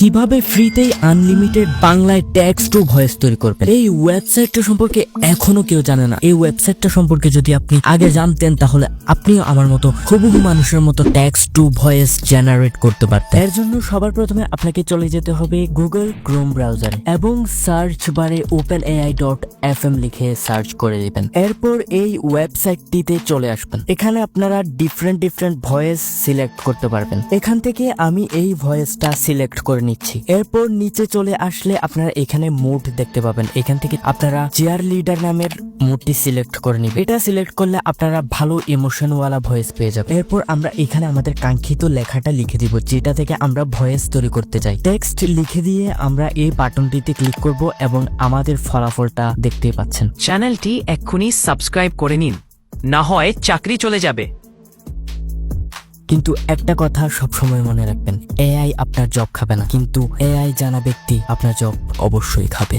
কিভাবে ফ্রিতেই আনলিমিটেড বাংলায় text to voice তৈরি করবেন। এই ওয়েবসাইটটা সম্পর্কে এখনো কেউ জানে না। এই ওয়েবসাইটটা সম্পর্কে যদি আপনি আগে জানতেন তাহলে আপনিও আমার মতো হুবহু মানুষের মতো টেক্সট টু ভয়েস জেনারেট করতে পারতেন। এর জন্য সবার প্রথমে আপনাকে চলে যেতে হবে গুগল ক্রোম ব্রাউজারে এবং সার্চ বারে openai.fm লিখে সার্চ করে দিবেন। এরপর এই ওয়েবসাইটটিতে চলে আসবেন। এখানে আপনারা ডিফারেন্ট ভয়েস সিলেক্ট করতে পারবেন। এখান থেকে আমি এই ভয়েসটা সিলেক্ট করে নিচ্ছি। এরপর নিচে চলে আসলে আপনারা এখানে মোড দেখতে পাবেন। এখান থেকে আপনারা চেয়ার লিডার নামের মোডটি সিলেক্ট করে নিবেন। এটা সিলেক্ট করলে আপনারা ভালো ইমোশনওয়ালা ভয়েস পেয়ে যাবেন। এরপর আমরা এখানে আমাদের কাঙ্ক্ষিত লেখাটা লিখে দিব, যেটা থেকে আমরা ভয়েস তৈরি করতে চাই। টেক্সট লিখে দিয়ে আমরা এই বাটনটিতে ক্লিক করব এবং আমাদের ফলাফলটা দেখতেই পাচ্ছেন। চ্যানেলটি এক্ষুনি সাবস্ক্রাইব করে নিন, না হয় চাকরি চলে যাবে। কিন্তু একটা কথা সবসময় মনে রাখবেন, এআই আপনার জব খাবে না, কিন্তু এআই জানা ব্যক্তি আপনার জব অবশ্যই খাবে।